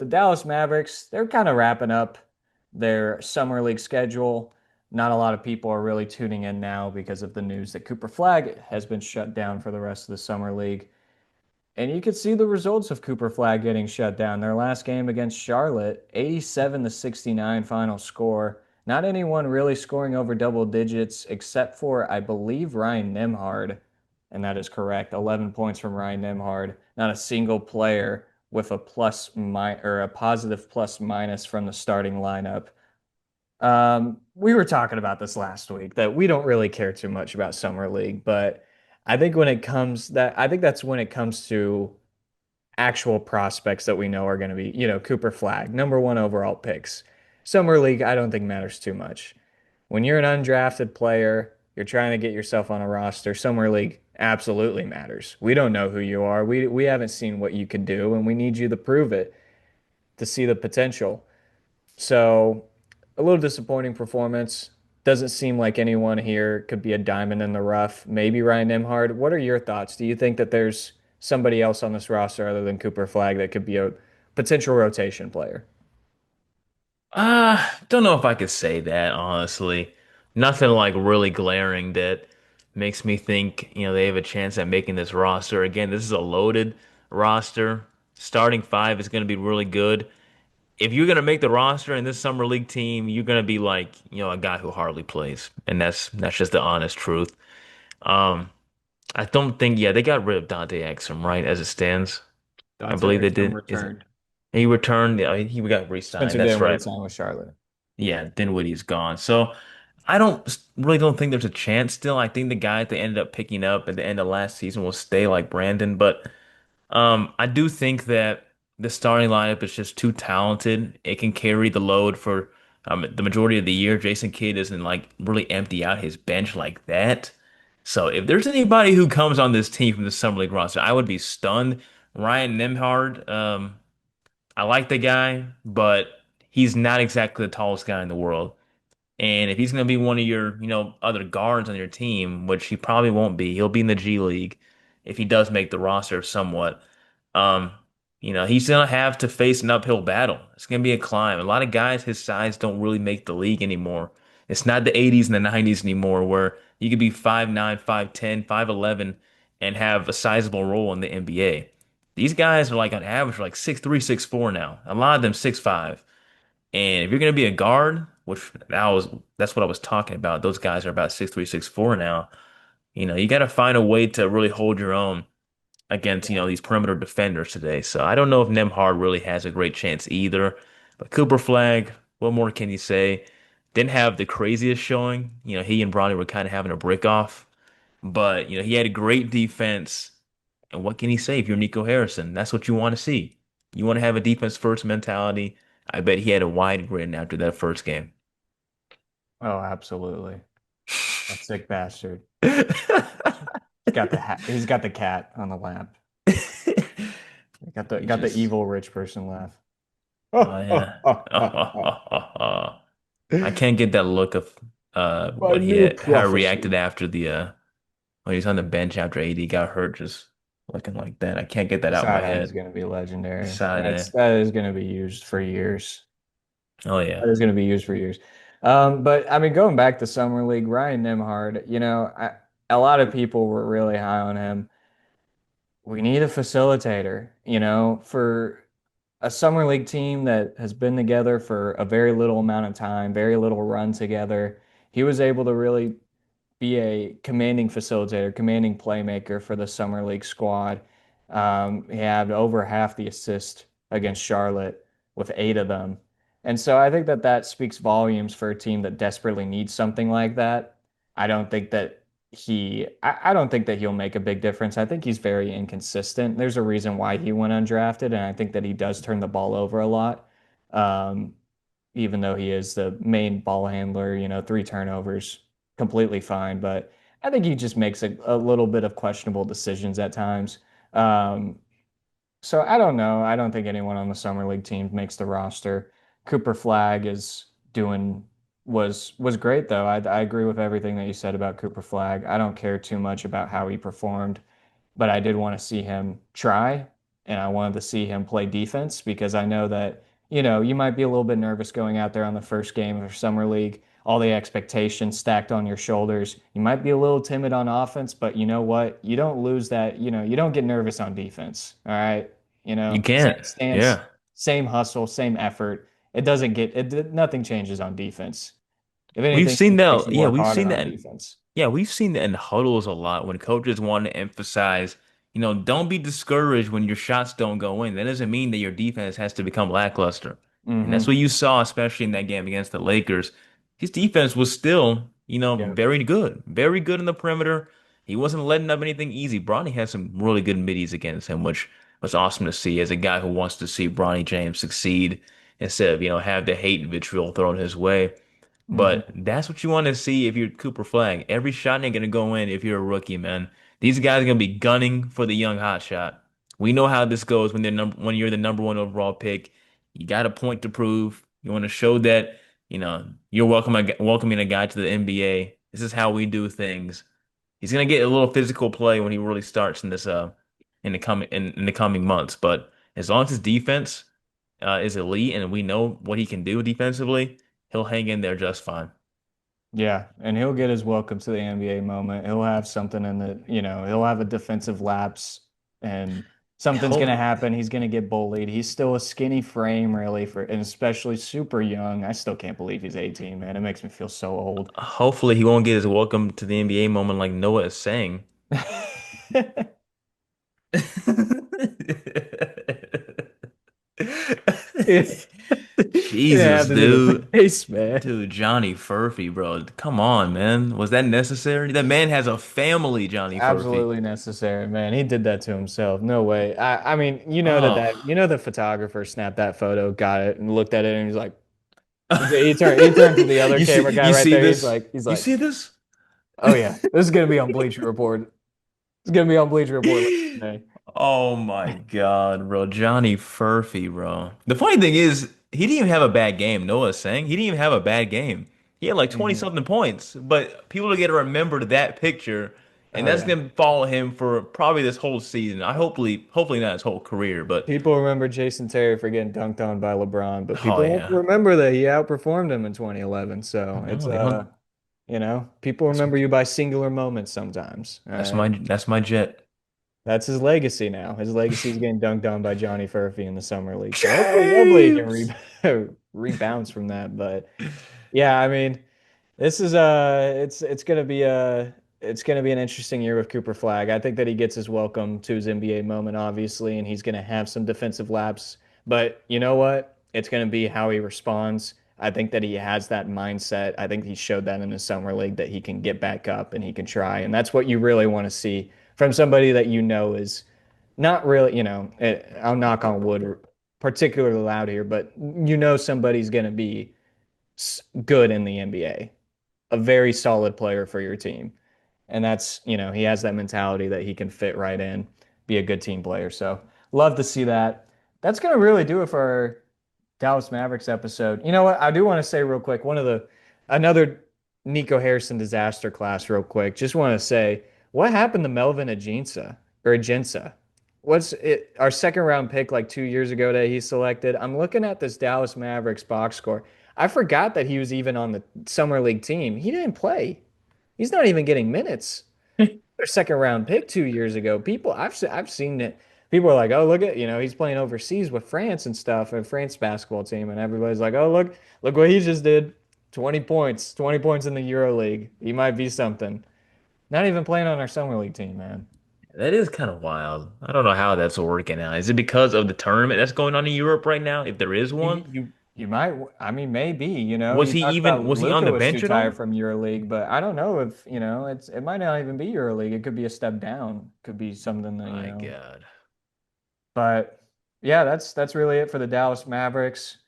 the Dallas Mavericks, they're kind of wrapping up their summer league schedule. Not a lot of people are really tuning in now because of the news that Cooper Flagg has been shut down for the rest of the summer league. And you could see the results of Cooper Flagg getting shut down. Their last game against Charlotte, 87 to 69 final score. Not anyone really scoring over double digits except for, I believe, Ryan Nembhard. And that is correct. 11 points from Ryan Nembhard. Not a single player with a or a positive plus minus from the starting lineup. We were talking about this last week that we don't really care too much about summer league, but I think that's when it comes to actual prospects that we know are going to be, Cooper Flagg, number one overall picks. Summer league, I don't think matters too much. When you're an undrafted player, you're trying to get yourself on a roster, summer league absolutely matters. We don't know who you are. We haven't seen what you could do, and we need you to prove it to see the potential. So, a little disappointing performance. Doesn't seem like anyone here could be a diamond in the rough. Maybe Ryan Nembhard. What are your thoughts? Do you think that there's somebody else on this roster other than Cooper Flagg that could be a potential rotation player? Don't know if I could say that, honestly. Nothing like really glaring that makes me think, they have a chance at making this roster. Again, this is a loaded roster. Starting five is going to be really good. If you're going to make the roster in this summer league team, you're going to be like, a guy who hardly plays. And that's just the honest truth. Um, I don't think, yeah, they got rid of Dante Exum, right, as it stands. I Dante believe they Exum did. Is it? returned. He returned. Yeah, he got re-signed. Spencer That's Dinwiddie right. signed with Charlotte. Yeah, Dinwiddie's gone. So I don't think there's a chance still. I think the guys they ended up picking up at the end of last season will stay like Brandon, but I do think that the starting lineup is just too talented. It can carry the load for the majority of the year. Jason Kidd isn't like really empty out his bench like that. So if there's anybody who comes on this team from the Summer League roster, I would be stunned. Ryan Nembhard, I like the guy, but he's not exactly the tallest guy in the world. And if he's going to be one of your, other guards on your team, which he probably won't be, he'll be in the G League if he does make the roster somewhat. Um, he's going to have to face an uphill battle. It's going to be a climb. A lot of guys his size don't really make the league anymore. It's not the 80s and the 90s anymore where you could be 5'9", 5'10", 5'11", and have a sizable role in the NBA. These guys are like on average like 6'3", 6'4" now. A lot of them 6'5". And if you're going to be a guard, which that's what I was talking about. Those guys are about 6'3", 6'4" now. You got to find a way to really hold your own against, these perimeter defenders today. So I don't know if Nemhard really has a great chance either. But Cooper Flagg, what more can you say? Didn't have the craziest showing. He and Bronny were kind of having a break off. But, he had a great defense. And what can he say if you're Nico Harrison? That's what you want to see. You want to have a defense first mentality. I bet he had a wide grin after that first game. Oh, absolutely. That sick bastard. He's got the cat on the lap. He Got the just, evil rich person laugh. oh yeah. I can't get that look of My what he new had, how he prophecy. reacted after the when he was on the bench after AD got hurt, just looking like that. I can't get that The out of my sideline is head. going to be legendary. Side That is going to be used for years. Oh yeah. That is going to be used for years. But I mean, going back to summer league, Ryan Nembhard, a lot of people were really high on him. We need a facilitator, for a summer league team that has been together for a very little amount of time, very little run together. He was able to really be a commanding facilitator, commanding playmaker for the summer league squad. He had over half the assist against Charlotte with eight of them. And so I think that that speaks volumes for a team that desperately needs something like that. I don't think that I don't think that he'll make a big difference. I think he's very inconsistent. There's a reason why he went undrafted, and I think that he does turn the ball over a lot. Um, Even though he is the main ball handler, three turnovers, completely fine. But I think he just makes a little bit of questionable decisions at times. Um, so I don't know. I don't think anyone on the summer league team makes the roster. Cooper Flagg is doing was great though. I agree with everything that you said about Cooper Flagg. I don't care too much about how he performed, but I did want to see him try. and I wanted to see him play defense because I know that, you might be a little bit nervous going out there on the first game of Summer League, all the expectations stacked on your shoulders. You might be a little timid on offense, but you know what? You don't lose that, you don't get nervous on defense. All right. You Same can't. stance, Yeah. same hustle, same effort. It doesn't get it, nothing changes on defense. If We've anything, it seen just makes that. you Yeah, work we've harder seen on that. defense. Yeah, we've seen that in huddles a lot when coaches want to emphasize, don't be discouraged when your shots don't go in. That doesn't mean that your defense has to become lackluster. And that's Mm-hmm. what you saw, especially in that game against the Lakers. His defense was still, Yeah. very good in the perimeter. He wasn't letting up anything easy. Bronny had some really good middies against him, which was awesome to see as a guy who wants to see Bronny James succeed instead of, have the hate and vitriol thrown his way. But Mm-hmm. that's what you want to see if you're Cooper Flagg. Every shot ain't gonna go in if you're a rookie, man. These guys are gonna be gunning for the young hot shot. We know how this goes when you're the number one overall pick. You got a point to prove. You want to show that, you're welcoming a guy to the NBA. This is how we do things. He's gonna get a little physical play when he really starts in this in the coming months. But as long as his defense is elite and we know what he can do defensively, he'll hang in there just fine. Yeah, and he'll get his welcome to the NBA moment. He'll have something in the, he'll have a defensive lapse and something's going to Hope, happen. He's going to get bullied. He's still a skinny frame, really, and especially super young. I still can't believe he's 18, man. It makes me feel so old. hopefully he won't get his welcome to the NBA moment like Noah is saying. It didn't Jesus, have to be the dude. face, man. Dude, Johnny Furphy, bro. Come on, man. Was that necessary? That man has a family, Johnny Furphy. Absolutely necessary, man. He did that to himself. No way. I mean, Oh. the photographer snapped that photo, got it, and looked at it, and he's like, he turned to the other camera guy You right see there. He's this? like, he's You like, see this? oh yeah, this is gonna be on Bleacher Report. It's gonna be on Bleacher Report later today. Oh my God, bro. Johnny Furphy, bro. The funny thing is, he didn't even have a bad game. Noah's saying he didn't even have a bad game. He had like 20 Mhm. something points, but people are going to remember that picture, and Oh that's yeah. going to follow him for probably this whole season. Hopefully not his whole career, but People remember Jason Terry for getting dunked on by LeBron, but oh people won't yeah. remember that he outperformed him in 2011. So it's No, they don't. people That's remember you by singular moments sometimes. All right. that's my jet. That's his legacy now. His legacy is getting dunked on by Johnny Furphy in the summer league. So hopefully he can James. rebounds from that. But yeah, I mean, this is it's gonna be an interesting year with Cooper Flagg. I think that he gets his welcome to his NBA moment, obviously, and he's gonna have some defensive laps. But you know what? It's gonna be how he responds. I think that he has that mindset. I think he showed that in the summer league that he can get back up and he can try. And that's what you really want to see from somebody that is not really, I'll knock on wood particularly loud here, but somebody's gonna be good in the NBA, a very solid player for your team. And that's, he has that mentality that he can fit right in, be a good team player. So love to see that. That's going to really do it for our Dallas Mavericks episode. You know what? I do want to say real quick, another Nico Harrison disaster class real quick. Just want to say, what happened to Melvin Aginsa? What's it, our second round pick like 2 years ago that he selected? I'm looking at this Dallas Mavericks box score. I forgot that he was even on the summer league team. He didn't play. He's not even getting minutes. Their second round pick 2 years ago. I've seen it. People are like, oh, look at, he's playing overseas with France and stuff, and France basketball team, and everybody's like, oh, look what he just did. 20 points in the Euro League. He might be something. Not even playing on our summer league team, man. That is kind of wild. I don't know how that's working out. Is it because of the tournament that's going on in Europe right now? If there is one, You might, I mean, maybe, was you he talk even about was he on Luca the was too bench at tired all? from EuroLeague, but I don't know if, it might not even be EuroLeague. It could be a step down. Could be something that, My God. but yeah, that's really it for the Dallas Mavericks.